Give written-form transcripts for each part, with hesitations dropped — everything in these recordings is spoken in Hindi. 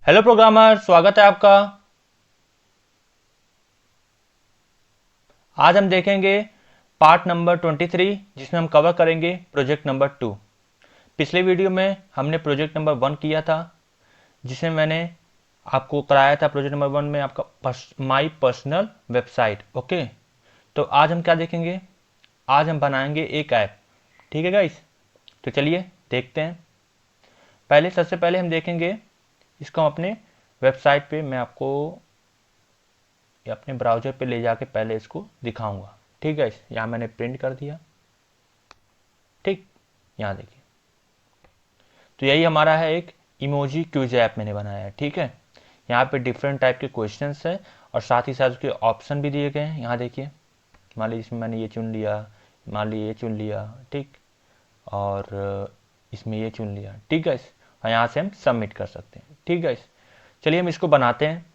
हेलो प्रोग्रामर, स्वागत है आपका। आज हम देखेंगे पार्ट नंबर 23, जिसमें हम कवर करेंगे प्रोजेक्ट नंबर 2। पिछले वीडियो में हमने प्रोजेक्ट नंबर 1 किया था, जिसमें मैंने आपको कराया था प्रोजेक्ट नंबर 1 में आपका माई पर्सनल वेबसाइट। ओके, तो आज हम क्या देखेंगे? आज हम बनाएंगे एक ऐप। ठीक है गाइस, तो चलिए देखते हैं। सबसे पहले हम देखेंगे इसको हम अपने वेबसाइट पे, मैं आपको ये अपने ब्राउज़र पे ले जाके पहले इसको दिखाऊंगा। ठीक है, यहाँ मैंने प्रिंट कर दिया। ठीक, यहाँ देखिए, तो यही हमारा है, एक इमोजी क्विज ऐप मैंने बनाया है। ठीक है, यहाँ पे डिफरेंट टाइप के क्वेश्चंस है और साथ ही साथ उसके ऑप्शन भी दिए गए हैं। यहाँ देखिए, मान लीजिए इसमें मैंने ये चुन लिया, मान लीजिए ये चुन लिया, ठीक, और इसमें ये चुन लिया। ठीक है, और यहाँ से हम सबमिट कर सकते हैं। ठीक है, चलिए हम इसको बनाते हैं।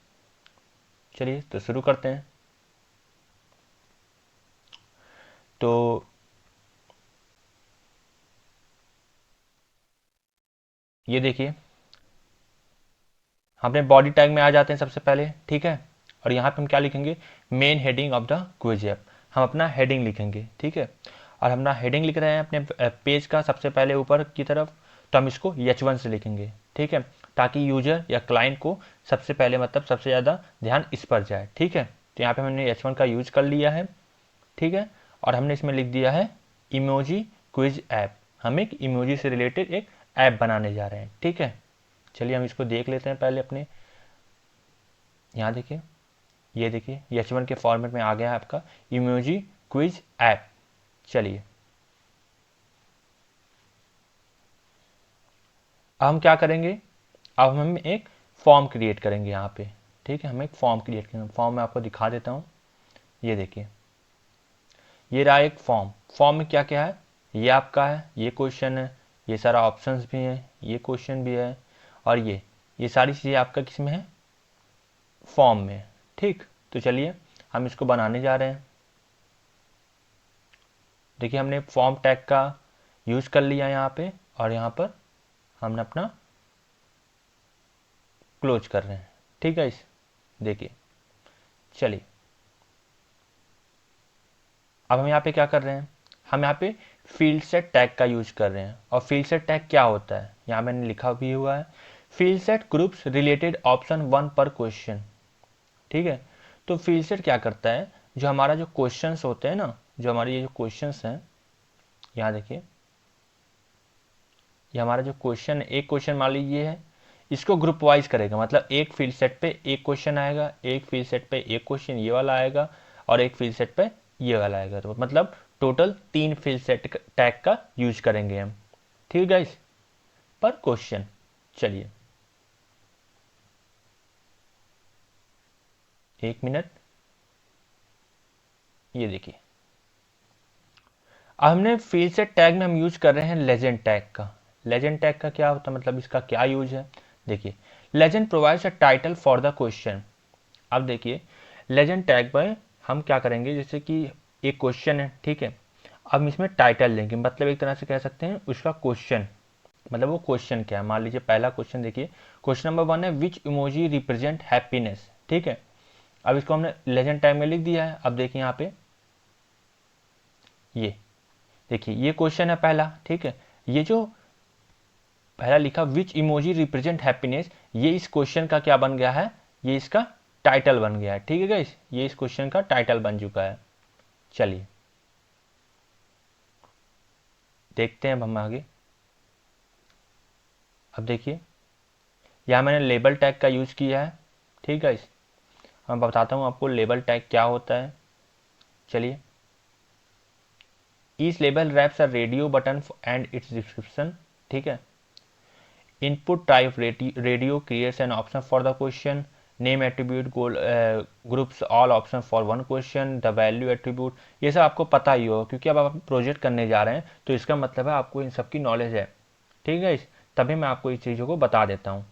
चलिए तो शुरू करते हैं। तो ये देखिए, हम अपने बॉडी टैग में आ जाते हैं सबसे पहले। ठीक है, और यहाँ पे हम क्या लिखेंगे? Main heading of the quiz app. हम अपना हेडिंग लिखेंगे। ठीक है, और हम अपना हेडिंग लिख रहे हैं अपने पेज का सबसे पहले ऊपर की तरफ, तो हम इसको H1 से लिखेंगे। ठीक है, ताकि यूजर या क्लाइंट को सबसे पहले, मतलब सबसे ज़्यादा ध्यान इस पर जाए। ठीक है, तो यहाँ पे हमने H1 का यूज कर लिया है। ठीक है, और हमने इसमें लिख दिया है इमोजी क्विज ऐप। हम एक इमोजी से रिलेटेड एक ऐप बनाने जा रहे हैं। ठीक है, चलिए हम इसको देख लेते हैं पहले अपने। यहाँ देखिए, ये देखिए H1 के फॉर्मेट में आ गया है आपका इमोजी क्विज ऐप। चलिए अब हम क्या करेंगे? अब हम एक फॉर्म क्रिएट करेंगे यहाँ पे। ठीक है, हम एक फॉर्म क्रिएट करेंगे। फॉर्म मैं आपको दिखा देता हूँ। ये देखिए, ये रहा एक फॉर्म। फॉर्म में क्या क्या है? ये आपका है, ये क्वेश्चन है, ये सारा ऑप्शंस भी हैं, ये क्वेश्चन भी है, और ये सारी चीज़ें आपका किस में है? फॉर्म में। ठीक, तो चलिए हम इसको बनाने जा रहे हैं। देखिए, हमने फॉर्म टैग का यूज़ कर लिया यहाँ पे, और यहाँ पर हमने अपना क्लोज कर रहे हैं। ठीक है, इस देखिए, चलिए अब हम यहाँ पे क्या कर रहे हैं? हम यहाँ पे फील्ड सेट टैग का यूज कर रहे हैं। और फील्ड सेट टैग क्या होता है, यहाँ मैंने लिखा भी हुआ है, field set groups related option 1 पर क्वेश्चन। ठीक है, तो फील्ड सेट क्या करता है? जो हमारा जो क्वेश्चंस होते हैं ना, जो हमारे ये जो क्वेश्चंस हैं, यहाँ देखिए, ये हमारा जो क्वेश्चन, एक क्वेश्चन मान लीजिए है, इसको ग्रुप वाइज करेगा। मतलब एक फील्ड सेट पे एक क्वेश्चन आएगा, एक फील्ड सेट पे एक क्वेश्चन ये वाला आएगा, और एक फील्ड सेट पे ये वाला आएगा। तो मतलब टोटल 3 फील्ड सेट टैग का यूज करेंगे हम। ठीक है गाइस, पर क्वेश्चन। चलिए 1 मिनट, ये देखिए, अब हमने फील्ड सेट टैग में हम यूज कर रहे हैं लेजेंड टैग का। लेजेंड टैग का क्या होता है, मतलब इसका क्या यूज है? देखिए, legend provides a title for the question. अब देखिए, लेजेंड टैग पर हम क्या करेंगे? जैसे कि एक क्वेश्चन है, ठीक है, अब हम इसमें टाइटल लेंगे। मतलब एक तरह से कह सकते हैं उसका क्वेश्चन, मतलब वो क्वेश्चन क्या है। मान लीजिए पहला क्वेश्चन देखिए, क्वेश्चन नंबर 1 है विच इमोजी रिप्रेजेंट हैप्पीनेस। ठीक है, अब इसको हमने लेजेंड टैग में लिख दिया है। अब देखिए यहाँ पे, ये देखिए, ये क्वेश्चन है पहला। ठीक है, ये जो पहला लिखा विच इमोजी रिप्रेजेंट हैप्पीनेस, ये इस क्वेश्चन का क्या बन गया है? ये इसका टाइटल बन गया है। ठीक है गाइस, ये इस क्वेश्चन का टाइटल बन चुका है। चलिए देखते हैं अब हम आगे। अब देखिए, यहाँ मैंने लेबल टैग का यूज किया है। ठीक है, मैं बताता हूँ आपको लेबल टैग क्या होता है। चलिए, each label wraps a radio button and its description. ठीक है, input type radio creates an option for the question, name attribute goal groups all option for one question, the value attribute. ये सब आपको पता ही होगा, क्योंकि अब आप प्रोजेक्ट करने जा रहे हैं, तो इसका मतलब है आपको इन सब की नॉलेज है। ठीक है, तभी मैं आपको इस चीज़ों को बता देता हूँ।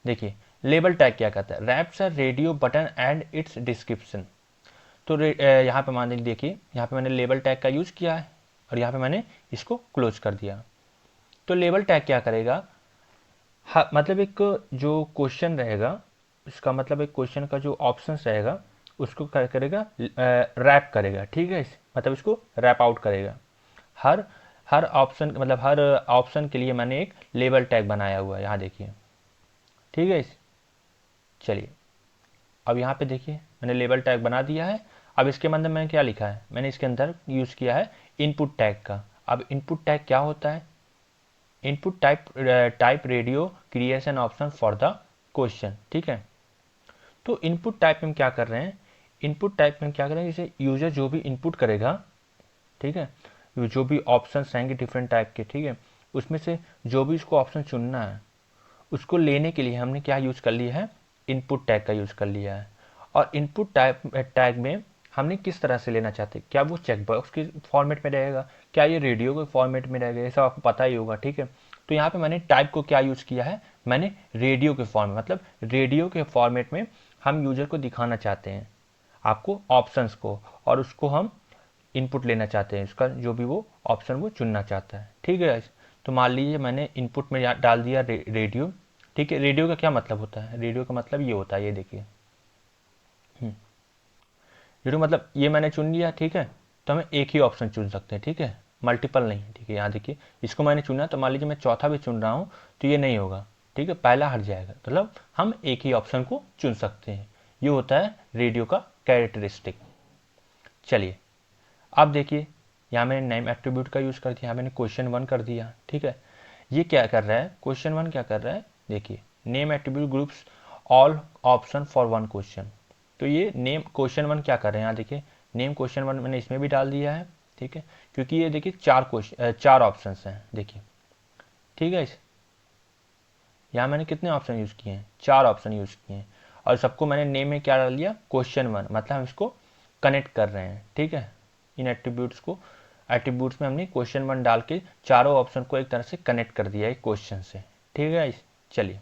देखिए, लेबल टैग क्या कहता है? Wraps a radio button and its description. तो यहाँ पे मान लीजिए, देखिए यहाँ पे मैंने लेबल टैग का यूज़ किया है, और यहाँ पे मैंने इसको क्लोज कर दिया। तो लेबल टैग क्या करेगा? मतलब एक जो क्वेश्चन रहेगा, इसका मतलब एक क्वेश्चन का जो ऑप्शंस रहेगा उसको क्या करेगा, रैप करेगा, ठीक है। मतलब इसको रैप आउट करेगा। हर हर ऑप्शन, मतलब हर ऑप्शन के लिए मैंने एक लेबल टैग बनाया हुआ है, यहाँ देखिए, ठीक है। चलिए अब यहाँ पे देखिए मैंने लेबल टैग बना दिया है। अब इसके अंदर मैंने क्या लिखा है, मैंने इसके अंदर यूज़ किया है इनपुट टैग का। अब इनपुट टैग क्या होता है, input type radio creation option for the question, ठीक है। तो इनपुट टाइप में क्या कर रहे हैं, इनपुट टाइप में क्या कर रहे हैं, जैसे यूजर जो भी इनपुट करेगा, ठीक है, जो भी ऑप्शन रहेंगे डिफरेंट टाइप के, ठीक है, उसमें से जो भी इसको ऑप्शन चुनना है उसको लेने के लिए हमने क्या यूज़ कर लिया है, इनपुट टैग का यूज़ कर लिया है। और इनपुट टैग में हमने किस तरह से लेना चाहते हैं, क्या वो चेकबॉक्स के फॉर्मेट में रहेगा, क्या ये रेडियो के फॉर्मेट में रहेगा, ये सब आपको पता ही होगा, ठीक है। तो यहाँ पे मैंने टाइप को क्या यूज़ किया है, मैंने रेडियो के फॉर्मेट, मतलब रेडियो के फॉर्मेट में हम यूजर को दिखाना चाहते हैं आपको ऑप्शंस को, और उसको हम इनपुट लेना चाहते हैं, इसका जो भी वो ऑप्शन वो चुनना चाहता है, ठीक है। तो मान लीजिए मैंने इनपुट में डाल दिया रेडियो, ठीक है। रेडियो का क्या मतलब होता है, रेडियो का मतलब ये होता है, ये देखिए, रेडियो मतलब ये मैंने चुन लिया, ठीक है। तो हमें एक ही ऑप्शन चुन सकते हैं, ठीक है, मल्टीपल नहीं, ठीक है। यहाँ देखिए इसको मैंने चुना, तो मान लीजिए मैं चौथा भी चुन रहा हूँ तो ये नहीं होगा, ठीक है, पहला हट जाएगा, मतलब हम एक ही ऑप्शन को चुन सकते हैं। ये होता है रेडियो का कैरेक्टरिस्टिक। चलिए अब देखिए यहाँ मैंने नेम एट्रीब्यूट का यूज़ कर दिया, यहाँ मैंने क्वेश्चन 1 कर दिया, ठीक है। ये क्या कर रहा है, क्वेश्चन 1 क्या कर रहा है, देखिए name attribute groups all option for one question. तो ये नेम क्वेश्चन 1 क्या कर रहे हैं, यहाँ देखिए नेम क्वेश्चन 1 मैंने इसमें भी डाल दिया है, ठीक है, क्योंकि ये देखिए चार ऑप्शन हैं, देखिए, ठीक है। यहाँ मैंने कितने ऑप्शन यूज़ किए हैं, 4 ऑप्शन यूज़ किए हैं, और सबको मैंने नेम में क्या डाल दिया, क्वेश्चन 1, मतलब हम इसको कनेक्ट कर रहे हैं, ठीक है। इन एट्रीब्यूट्स को, एट्रीब्यूट्स में हमने क्वेश्चन 1 डाल के चारों ऑप्शन को एक तरह से कनेक्ट कर दिया है क्वेश्चन से, ठीक है। चलिए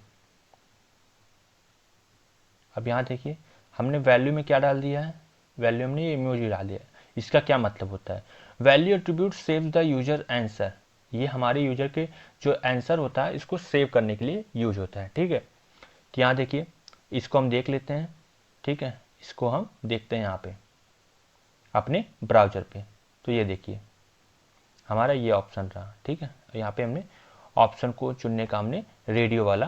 अब यहाँ देखिए हमने वैल्यू में क्या डाल दिया है, वैल्यू हमने ये इमोजी डाल दिया है। इसका क्या मतलब होता है, value attribute save the user answer, ये हमारे यूजर के जो आंसर होता है इसको सेव करने के लिए यूज होता है, ठीक है। तो यहाँ देखिए इसको हम देख लेते हैं, ठीक है, इसको हम देखते हैं यहाँ पे अपने ब्राउज़र पे। तो ये देखिए हमारा ये ऑप्शन रहा, ठीक है। यहाँ पे हमने ऑप्शन को चुनने का हमने रेडियो वाला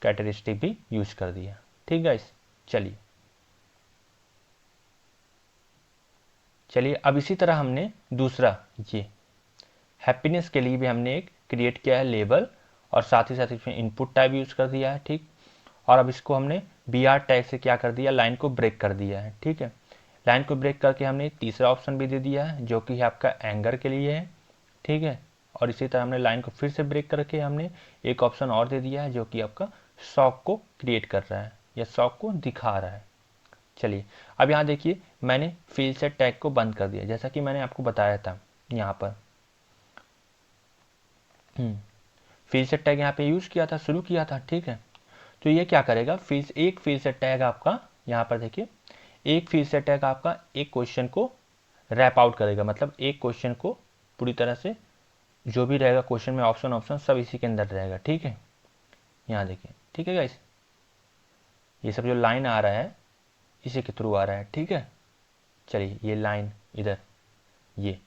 कैरेक्टरिस्टिक भी यूज़ कर दिया, ठीक है। चलिए चलिए अब इसी तरह हमने दूसरा ये हैप्पीनेस के लिए भी हमने एक क्रिएट किया है लेबल, और साथ ही साथ इसमें इनपुट टाइप यूज़ कर दिया है, ठीक। और अब इसको हमने बी आर टैग से क्या कर दिया, लाइन को ब्रेक कर दिया है, ठीक है। लाइन को ब्रेक करके हमने तीसरा ऑप्शन भी दे दिया है जो कि आपका एंगर के लिए है, ठीक है। और इसी तरह हमने लाइन को फिर से ब्रेक करके हमने एक ऑप्शन और दे दिया है जो कि आपका शॉक को क्रिएट कर रहा है या शॉक को दिखा रहा है। चलिए अब यहाँ देखिए मैंने फील्ड सेट टैग को बंद कर दिया, जैसा कि मैंने आपको बताया था यहाँ पर। फील्ड सेट टैग यहाँ पे यूज़ किया था, शुरू किया था, ठीक है। तो ये क्या करेगा, एक फील्ड सेट टैग आपका, यहाँ पर देखिए एक फील्ड सेट टैग आपका एक क्वेश्चन को रैप आउट करेगा, मतलब एक क्वेश्चन को पूरी तरह से जो भी रहेगा क्वेश्चन में ऑप्शन ऑप्शन सब इसी के अंदर रहेगा, ठीक है। यहाँ देखिए, ठीक है गाइस, ये सब जो लाइन आ रहा है इसी के थ्रू आ रहा है, ठीक है। चलिए ये लाइन इधर, ये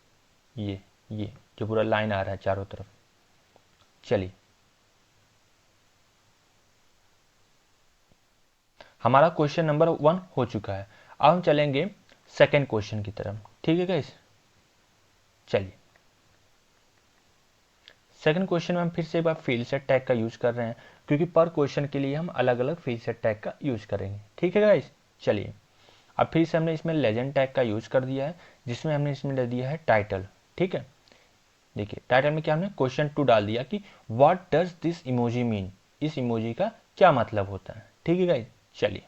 ये जो पूरा लाइन आ रहा है चारों तरफ। चलिए हमारा क्वेश्चन नंबर 1 हो चुका है। अब हम चलेंगे सेकेंड क्वेश्चन की तरफ, ठीक है गाइस। चलिए सेकंड क्वेश्चन में हम फिर से एक बार फील्ड सेट टैग का यूज़ कर रहे हैं, क्योंकि पर क्वेश्चन के लिए हम अलग अलग फील्ड सेट टैग का यूज़ करेंगे, ठीक है गाइस। चलिए अब फिर से हमने इसमें लेजेंड टैग का यूज़ कर दिया है, जिसमें हमने इसमें दे दिया है टाइटल, ठीक है। देखिए टाइटल में क्या हमने क्वेश्चन 2 डाल दिया कि what does this emoji mean, इस इमोजी का क्या मतलब होता है, ठीक है गाइस। चलिए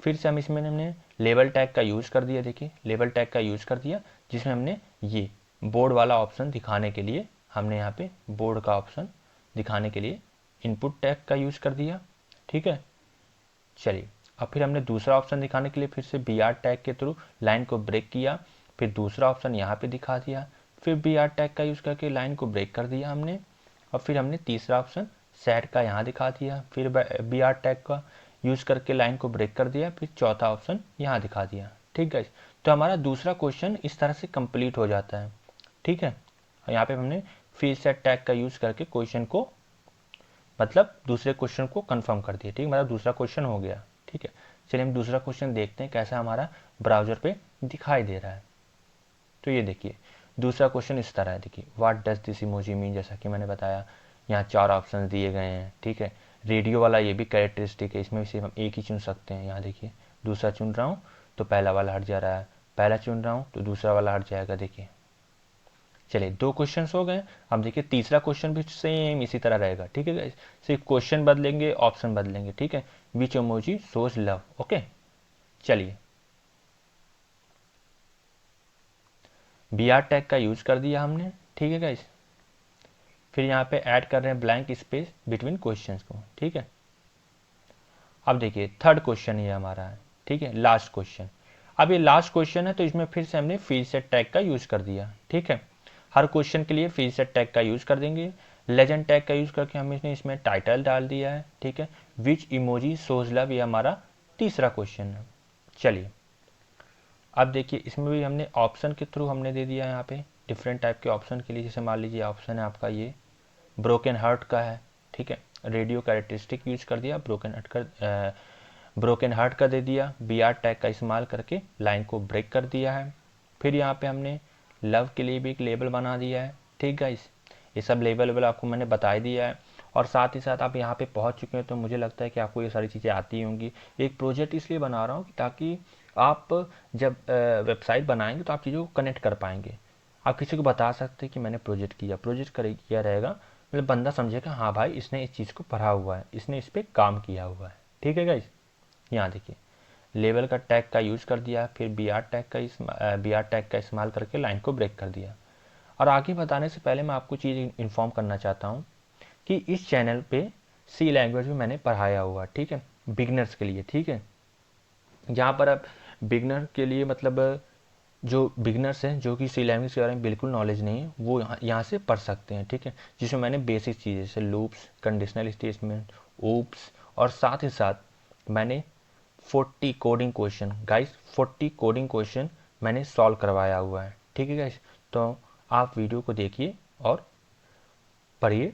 फिर से हम इसमें हमने लेबल टैग का यूज़ कर दिया, देखिए लेबल टैग का यूज़ कर दिया, जिसमें हमने ये बोर्ड वाला ऑप्शन दिखाने के लिए हमने यहाँ पे बोर्ड का ऑप्शन दिखाने के लिए इनपुट टैग का यूज़ कर दिया, ठीक है। चलिए अब फिर हमने दूसरा ऑप्शन दिखाने के लिए फिर से बी आर टैग के थ्रू लाइन को ब्रेक किया, फिर दूसरा ऑप्शन यहाँ पे दिखा दिया, फिर बी आर टैग का यूज़ करके लाइन को ब्रेक कर दिया हमने, और फिर हमने तीसरा ऑप्शन सेट का यहाँ दिखा दिया, फिर बी आर टैग का यूज़ करके लाइन को ब्रेक कर दिया, फिर चौथा ऑप्शन यहाँ दिखा दिया। ठीक है, तो हमारा दूसरा क्वेश्चन इस तरह से कंप्लीट हो जाता है। ठीक है, और यहाँ पे हमने फिर सेट टैग का यूज़ करके क्वेश्चन को मतलब दूसरे क्वेश्चन को कंफर्म कर दिया। ठीक, मतलब दूसरा क्वेश्चन हो गया। ठीक है, चलिए हम दूसरा क्वेश्चन देखते हैं कैसा हमारा ब्राउज़र पे दिखाई दे रहा है। तो ये देखिए दूसरा क्वेश्चन इस तरह है, देखिए what does this emoji mean, जैसा कि मैंने बताया यहाँ 4 ऑप्शन दिए गए हैं। ठीक है, रेडियो वाला ये भी कैरेक्टरिस्टिक है, इसमें भी सिर्फ हम एक ही चुन सकते हैं। यहाँ देखिए दूसरा चुन रहा हूँ तो पहला वाला हट जा रहा है, पहला चुन रहा हूँ तो दूसरा वाला हट जाएगा। देखिए चलिए 2 क्वेश्चन हो गए। अब देखिए तीसरा क्वेश्चन भी सेम इसी तरह रहेगा। ठीक है, सिर्फ क्वेश्चन बदलेंगे, ऑप्शन बदलेंगे। ठीक है, विच इमोजी शोज लव। ओके, चलिए बी आर टैग का यूज कर दिया हमने। ठीक है गाइस, फिर यहाँ पे ऐड कर रहे हैं ब्लैंक स्पेस बिटवीन क्वेश्चंस को। ठीक है, अब देखिए थर्ड क्वेश्चन ये हमारा है। ठीक है, लास्ट क्वेश्चन। अब ये लास्ट क्वेश्चन है तो इसमें फिर से हमने फील्ड सेट टैग का यूज कर दिया। ठीक है, हर क्वेश्चन के लिए फील्ड सेट टैग का यूज कर देंगे। लेजेंड टैग का यूज करके हमने इसमें टाइटल डाल दिया है। ठीक है, विच इमोजी शोज लव, ये हमारा तीसरा क्वेश्चन है। चलिए अब देखिए इसमें भी हमने ऑप्शन के थ्रू हमने दे दिया यहाँ पे डिफरेंट टाइप के ऑप्शन के लिए। जैसे मान लीजिए ऑप्शन है आपका ये ब्रोकन हार्ट का है। ठीक है, रेडियो कैरेक्टरिस्टिक यूज कर दिया, ब्रोकन हार्ट का दे दिया, बी आर टैग का इस्तेमाल करके लाइन को ब्रेक कर दिया है। फिर यहाँ पे हमने लव के लिए भी एक लेबल बना दिया है। ठीक गाइस, ये सब लेबल आपको मैंने बता ही दिया है। और साथ ही साथ आप यहाँ पे पहुँच चुके हैं तो मुझे लगता है कि आपको ये सारी चीज़ें आती होंगी। एक प्रोजेक्ट इसलिए बना रहा हूँ ताकि आप जब वेबसाइट बनाएंगे तो आप चीज़ों को कनेक्ट कर पाएंगे। आप किसी को बता सकते हैं कि मैंने प्रोजेक्ट किया रहेगा, मतलब बंदा समझेगा हाँ भाई इसने इस चीज़ को पढ़ा हुआ है, इसने इस पर काम किया हुआ है। ठीक है गाइस, यहाँ देखिए लेवल का टैग का यूज़ कर दिया, फिर बी आर टैग का इस्तेमाल करके लाइन को ब्रेक कर दिया। और आगे बताने से पहले मैं आपको चीज़ इन्फॉर्म करना चाहता हूँ कि इस चैनल पे सी लैंग्वेज भी मैंने पढ़ाया हुआ। ठीक है, बिगनर्स के लिए। ठीक है, जहाँ पर आप बिगनर के लिए मतलब जो बिगनर्स हैं जो कि सी लैंग्वेज के बारे में बिल्कुल नॉलेज नहीं है वो यहाँ से पढ़ सकते हैं। ठीक है, जिसमें मैंने बेसिक चीज़ें जैसे लूप्स, कंडीशनल स्टेटमेंट, ऊप्स, और साथ ही साथ मैंने 40 coding question guys 40 coding question मैंने सॉल्व करवाया हुआ है। ठीक है गाइस, तो आप वीडियो को देखिए और पढ़िए।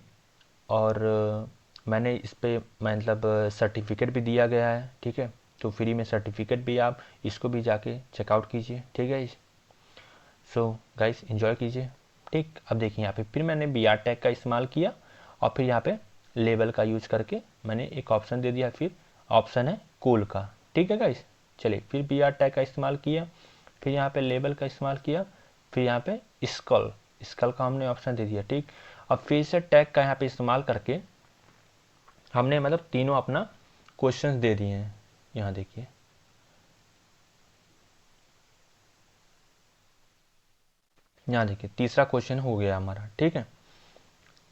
और मैंने इस पे मतलब सर्टिफिकेट भी दिया गया है। ठीक है, तो फ्री में सर्टिफिकेट भी आप इसको भी जाके चेकआउट कीजिए। ठीक है गाइस, सो गाइस एंजॉय कीजिए। ठीक, अब देखिए यहाँ पे फिर मैंने बी आर टैग का इस्तेमाल किया और फिर यहाँ पे लेबल का यूज करके मैंने एक ऑप्शन दे दिया, फिर ऑप्शन है कूल का। ठीक है गाइस, चलिए फिर बी आर टैग का इस्तेमाल किया, फिर यहाँ पे लेबल का इस्तेमाल किया, फिर यहाँ पे स्कल स्कल का हमने ऑप्शन दे दिया। ठीक, अब फिर से टैग का यहाँ पे इस्तेमाल करके हमने मतलब तीनों अपना क्वेश्चंस दे दिए हैं। यहाँ देखिए यहाँ देखिए तीसरा क्वेश्चन हो गया हमारा। ठीक है,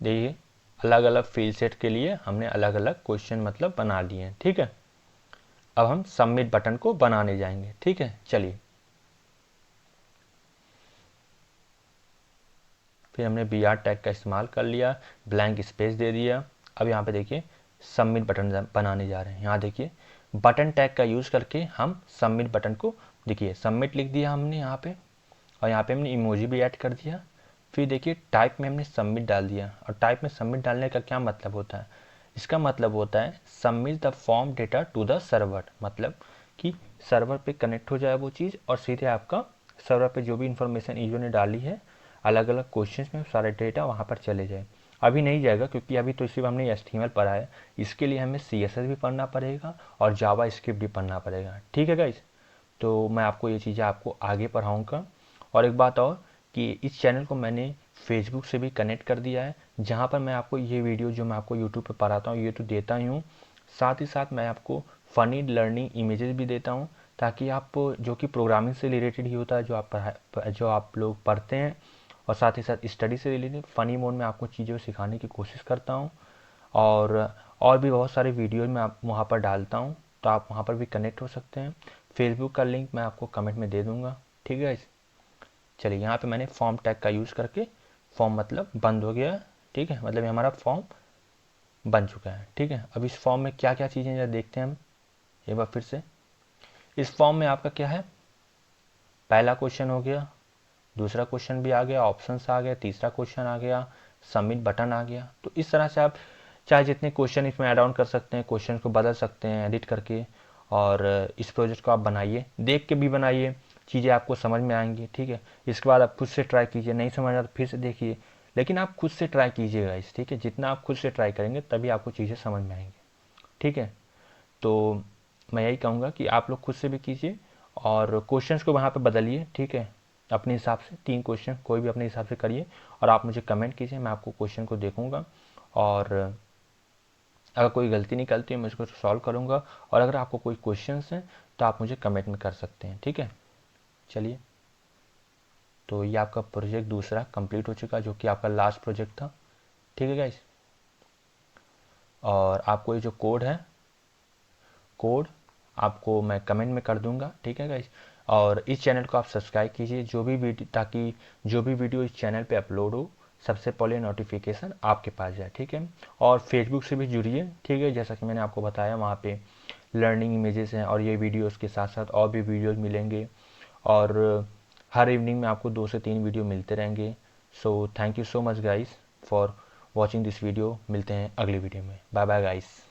देखिए अलग अलग फील्ड सेट के लिए हमने अलग अलग क्वेश्चन मतलब बना लिए हैं। ठीक है, अब हम सबमिट बटन को बनाने जाएंगे। ठीक है, चलिए फिर हमने बी आर टैग का इस्तेमाल कर लिया, ब्लैंक स्पेस दे दिया। अब यहाँ पे देखिए सबमिट बटन बनाने जा रहे हैं। यहाँ देखिए बटन टैग का यूज़ करके हम सबमिट बटन को, देखिए सबमिट लिख दिया हमने यहाँ पे, और यहाँ पे हमने इमोजी भी ऐड कर दिया। फिर देखिए टाइप में हमने सबमिट डाल दिया, और टाइप में सबमिट डालने का क्या मतलब होता है, इसका मतलब होता है submit the form data to the server, मतलब कि सर्वर पे कनेक्ट हो जाए वो चीज़ और सीधे आपका सर्वर पे जो भी इंफॉर्मेशन यूजर ने डाली है अलग अलग क्वेश्चंस में सारे डेटा वहाँ पर चले जाए। अभी नहीं जाएगा क्योंकि अभी तो सिर्फ हमने HTML पढ़ा है, इसके लिए हमें CSS भी पढ़ना पड़ेगा और जावा स्क्रिप्ट भी पढ़ना पड़ेगा। ठीक है गाइस, तो मैं आपको ये चीज़ें आपको आगे पढ़ाऊँगा। और एक बात और कि इस चैनल को मैंने फेसबुक से भी कनेक्ट कर दिया है, जहाँ पर मैं आपको ये वीडियो जो मैं आपको यूट्यूब पर पढ़ाता हूँ ये तो देता ही हूँ, साथ ही साथ मैं आपको फ़नी लर्निंग इमेजेस भी देता हूँ, ताकि आप जो कि प्रोग्रामिंग से रिलेटेड ही होता है जो आप लोग पढ़ते हैं, और साथ ही साथ स्टडी से रिलेटेड फ़नी मोड में आपको चीज़ें सिखाने की कोशिश करता हूँ। और भी बहुत सारे वीडियो मैं आप वहाँ पर डालता हूँ, तो आप वहाँ पर भी कनेक्ट हो सकते हैं। फेसबुक का लिंक मैं आपको कमेंट में दे दूँगा। ठीक है, चलिए यहाँ पे मैंने फॉर्म टैग का यूज़ करके फॉर्म मतलब बंद हो गया, ठीक है, मतलब ये हमारा फॉर्म बन चुका है। ठीक है, अब इस फॉर्म में क्या क्या चीज़ें जरा देखते हैं हम एक बार फिर से। इस फॉर्म में आपका क्या है, पहला क्वेश्चन हो गया, दूसरा क्वेश्चन भी आ गया, ऑप्शंस आ गया, तीसरा क्वेश्चन आ गया, सबमिट बटन आ गया। तो इस तरह से आप चाहे जितने क्वेश्चन इसमें ऐड ऑन कर सकते हैं, क्वेश्चन को बदल सकते हैं एडिट करके, और इस प्रोजेक्ट को आप बनाइए, देख के भी बनाइए, चीज़ें आपको समझ में आएंगी। ठीक है, इसके बाद आप खुद से ट्राई कीजिए, नहीं समझ आया तो फिर से देखिए, लेकिन आप खुद से ट्राई कीजिएगा इस, ठीक है, जितना आप खुद से ट्राई करेंगे तभी आपको चीज़ें समझ में आएंगी। ठीक है, तो मैं यही कहूँगा कि आप लोग खुद से भी कीजिए और क्वेश्चंस को वहाँ पे बदलिए। ठीक है, अपने हिसाब से 3 क्वेश्चन कोई भी अपने हिसाब से करिए और आप मुझे कमेंट कीजिए, मैं आपको क्वेश्चन को देखूंगा और अगर कोई गलती निकलती है मैं उसको सॉल्व करूंगा, और अगर आपको कोई क्वेश्चंस हैं तो आप मुझे कमेंट में कर सकते हैं। ठीक है, चलिए, तो ये आपका प्रोजेक्ट दूसरा कंप्लीट हो चुका जो कि आपका लास्ट प्रोजेक्ट था। ठीक है गाइस, और आपको ये जो कोड है, कोड आपको मैं कमेंट में कर दूंगा। ठीक है गाइस, और इस चैनल को आप सब्सक्राइब कीजिए जो भी वीडियो, ताकि जो भी वीडियो इस चैनल पे अपलोड हो सबसे पहले नोटिफिकेशन आपके पास जाए। ठीक है, और फेसबुक से भी जुड़िए। ठीक है, जैसा कि मैंने आपको बताया वहाँ पे लर्निंग इमेजेस हैं और ये वीडियोस के साथ साथ और भी वीडियोस मिलेंगे, और हर इवनिंग में आपको 2 से 3 वीडियो मिलते रहेंगे। So thank you so much guys for watching this video. मिलते हैं अगली वीडियो में। Bye bye guys.